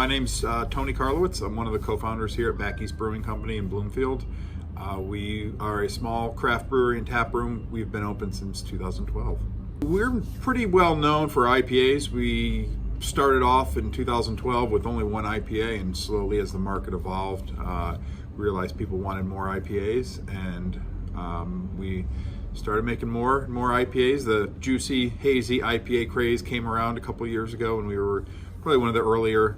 My name's Tony Karlowicz. I'm one of the co-founders here at Back East Brewing Company in Bloomfield. We are a small craft brewery and tap room. We've been open since 2012. We're pretty well known for IPAs. We started off in 2012 with only one IPA, and slowly as the market evolved, we realized people wanted more IPAs, and we started making more and more IPAs. The juicy, hazy IPA craze came around a couple years ago, and we were probably one of the earlier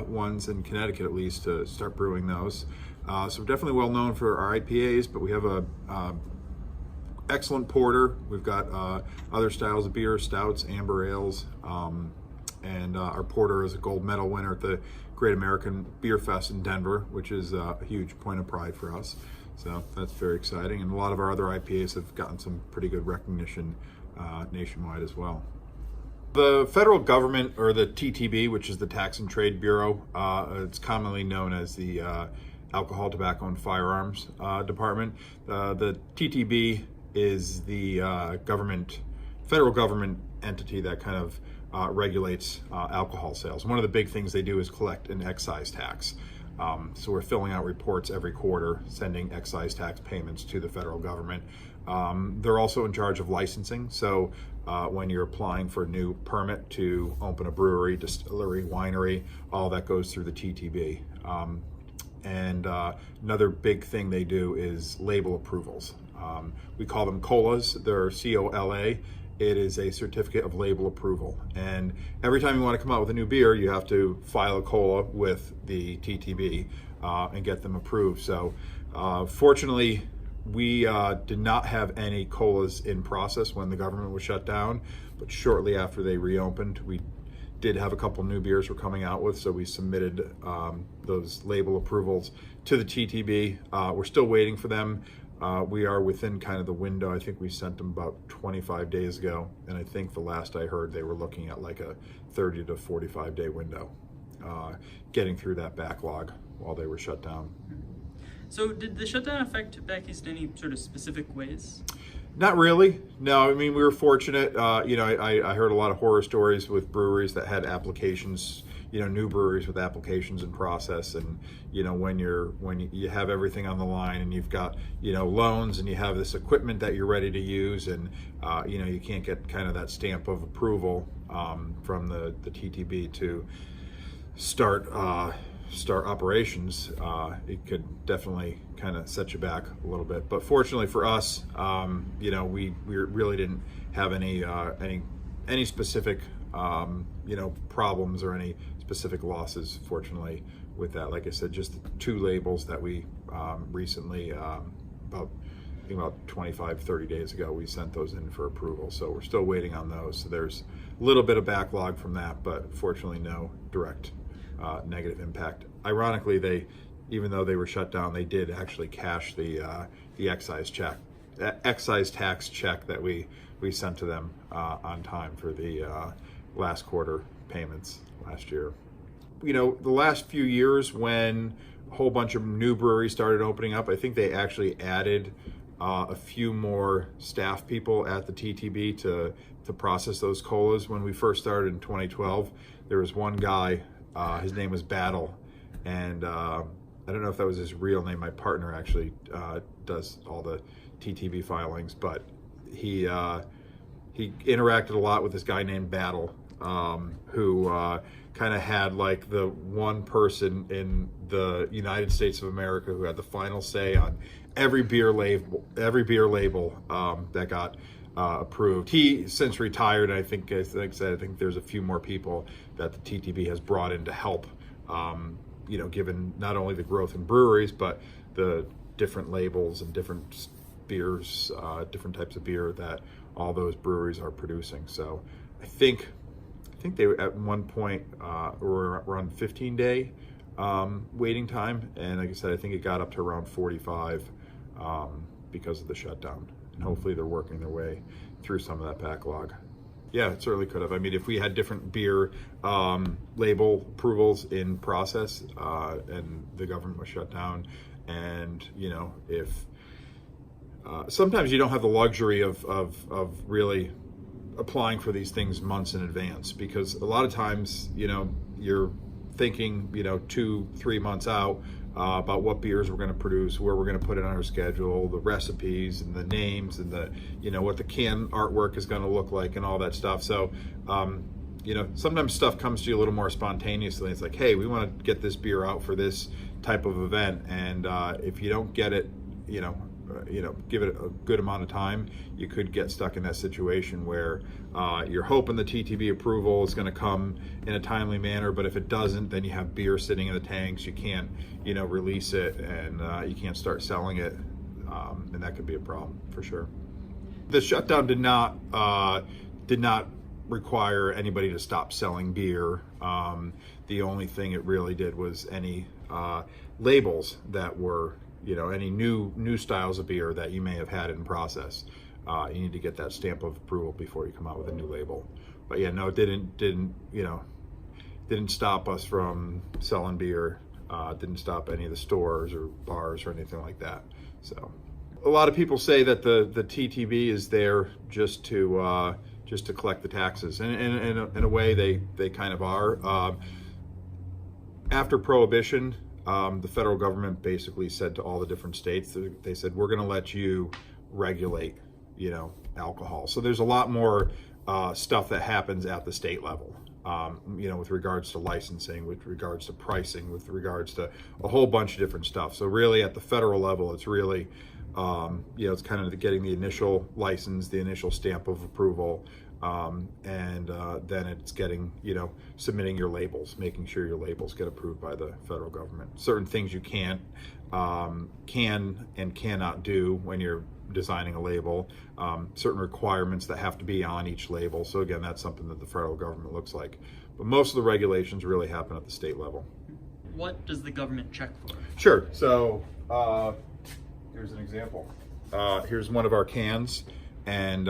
ones in Connecticut, at least, to start brewing those. So we're definitely well known for our IPAs, but we have a excellent porter. We've got other styles of beer, stouts, amber ales, and our porter is a gold medal winner at the Great American Beer Fest in Denver, which is a huge point of pride for us. So that's very exciting, and a lot of our other IPAs have gotten some pretty good recognition nationwide as well. The federal government, or the TTB, which is the Tax and Trade Bureau, it's commonly known as the Alcohol, Tobacco, and Firearms Department. The TTB is the federal government entity that kind of regulates alcohol sales. One of the big things they do is collect an excise tax. So we're filling out reports every quarter, sending excise tax payments to the federal government. They're also in charge of licensing. So when you're applying for a new permit to open a brewery, distillery, winery, all that goes through the TTB. And another big thing they do is label approvals. We call them COLAs. They're COLA. It is a certificate of label approval. And every time you want to come out with a new beer, you have to file a COLA with the TTB and get them approved. So fortunately, we did not have any COLAs in process when the government was shut down, but shortly after they reopened, we did have a couple new beers we're coming out with, so we submitted those label approvals to the TTB. We're still waiting for them. We are within kind of the window. I think we sent them about 25 days ago, and I think the last I heard they were looking at like a 30 to 45 day window, getting through that backlog while they were shut down. So did the shutdown affect Back East in any sort of specific ways? Not really. No, I mean, we were fortunate. I heard a lot of horror stories with breweries that had applications, new breweries with applications in process. And, when you have everything on the line and you've got, loans and you have this equipment that you're ready to use, and, you can't get kind of that stamp of approval from the TTB to start operations, it could definitely kind of set you back a little bit. But fortunately for us, we really didn't have any specific problems or any specific losses, fortunately, with that. Like I said, just the two labels that we recently, about 25, 30 days ago, we sent those in for approval. So we're still waiting on those. So there's a little bit of backlog from that, but fortunately no direct negative impact. Ironically, even though they were shut down, they did actually cash the excise tax check that we sent to them on time for the last quarter payments last year. The last few years, when a whole bunch of new breweries started opening up, I think they actually added a few more staff people at the TTB to process those COLAs. When we first started in 2012, there was one guy. His name was Battle, and I don't know if that was his real name. My partner actually does all the TTB filings, but he interacted a lot with this guy named Battle, who kind of had like the one person in the United States of America who had the final say on every beer label that got approved. He since retired. I think, like I said, I think there's a few more people that the TTB has brought in to help, given not only the growth in breweries, but the different labels and different beers, different types of beer that all those breweries are producing. So I think they were at one point were around 15-day waiting time, and like I said, I think it got up to around 45 because of the shutdown. And hopefully they're working their way through some of that backlog. Yeah, it certainly could have. I mean, if we had different beer label approvals in process and the government was shut down, and if sometimes you don't have the luxury of really applying for these things months in advance, because a lot of times you're thinking, 2-3 months out about what beers we're going to produce, where we're going to put it on our schedule, the recipes and the names and the, what the can artwork is going to look like and all that stuff. So, sometimes stuff comes to you a little more spontaneously. It's like, hey, we want to get this beer out for this type of event. And if you don't get it, give it a good amount of time, you could get stuck in that situation where you're hoping the TTB approval is going to come in a timely manner, but if it doesn't, then you have beer sitting in the tanks, you can't, release it, and you can't start selling it, and that could be a problem for sure. The shutdown did not require anybody to stop selling beer. The only thing it really did was any labels that were, any new styles of beer that you may have had in process. You need to get that stamp of approval before you come out with a new label. But yeah, no, it didn't stop us from selling beer. Didn't stop any of the stores or bars or anything like that. So a lot of people say that the TTB is there just to collect the taxes, and in a way they kind of are. After Prohibition, the federal government basically said to all the different states, they said, we're going to let you regulate, alcohol. So there's a lot more stuff that happens at the state level, with regards to licensing, with regards to pricing, with regards to a whole bunch of different stuff. So really at the federal level, it's really, it's kind of getting the initial license, the initial stamp of approval, and then it's getting, submitting your labels, making sure your labels get approved by the federal government. Certain things you can and cannot do when you're designing a label, certain requirements that have to be on each label. So again, that's something that the federal government looks like. But most of the regulations really happen at the state level. What does the government check for? Sure. So here's an example. Here's one of our cans. And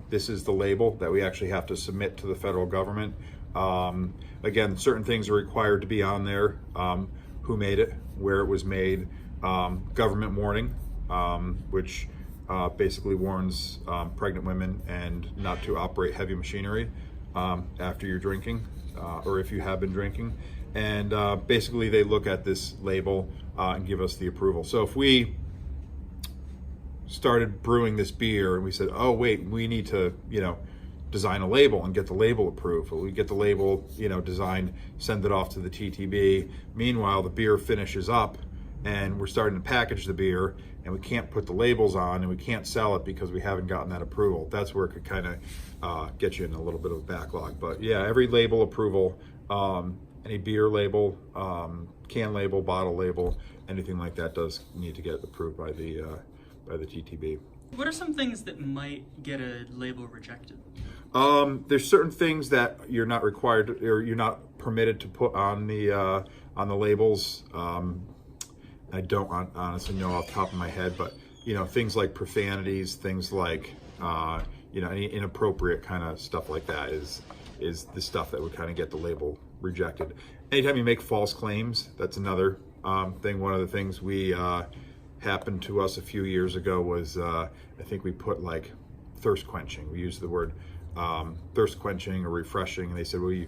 this is the label that we actually have to submit to the federal government. Again, certain things are required to be on there. Who made it, where it was made, government warning, which basically warns pregnant women and not to operate heavy machinery after you're drinking, or if you have been drinking. And basically they look at this label and give us the approval. So if we started brewing this beer and we said, oh wait, we need to, design a label and get the label approved. Well, we get the label, designed, send it off to the TTB. Meanwhile, the beer finishes up and we're starting to package the beer and we can't put the labels on and we can't sell it because we haven't gotten that approval. That's where it could kind of get you in a little bit of a backlog. But yeah, every label approval, any beer label, can label, bottle label, anything like that does need to get approved by the TTB. What are some things that might get a label rejected? There's certain things that you're not required to, or you're not permitted to put on the labels. I don't honestly know off the top of my head, but things like profanities, things like any inappropriate kind of stuff like that is the stuff that would kind of get the label rejected. Anytime you make false claims, that's another thing. One of the things we happened to us a few years ago was I think we put like thirst quenching. We used the word thirst quenching or refreshing, and they said, well,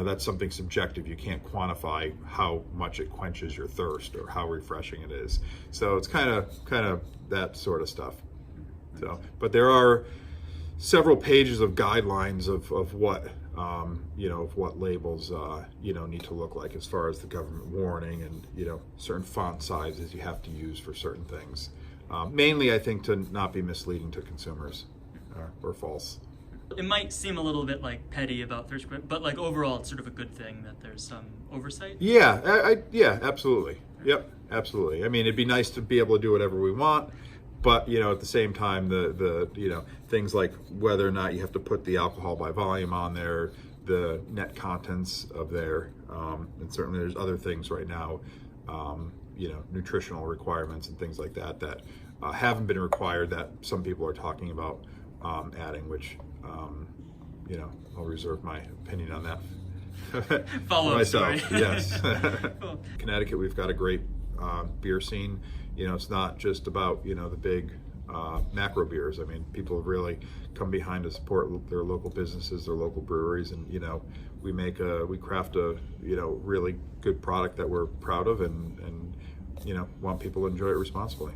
that's something subjective. You can't quantify how much it quenches your thirst or how refreshing it is. So it's kind of that sort of stuff. So, but there are several pages of guidelines of what of what labels need to look like as far as the government warning and certain font sizes you have to use for certain things. Mainly, I think, to not be misleading to consumers or false. It might seem a little bit like petty about thirst, but like overall, it's sort of a good thing that there's some oversight. Yeah, yeah, absolutely. Yep, absolutely. I mean, it'd be nice to be able to do whatever we want, but at the same time, the things like whether or not you have to put the alcohol by volume on there, the net contents of there, and certainly there's other things right now, nutritional requirements and things like that haven't been required that some people are talking about adding, which I'll reserve my opinion on that. Follow myself. Story. Yes. Cool. Connecticut, we've got a great beer scene. It's not just about the big macro beers. I mean, people have really come behind to support their local businesses, their local breweries, and we craft a really good product that we're proud of, and want people to enjoy it responsibly.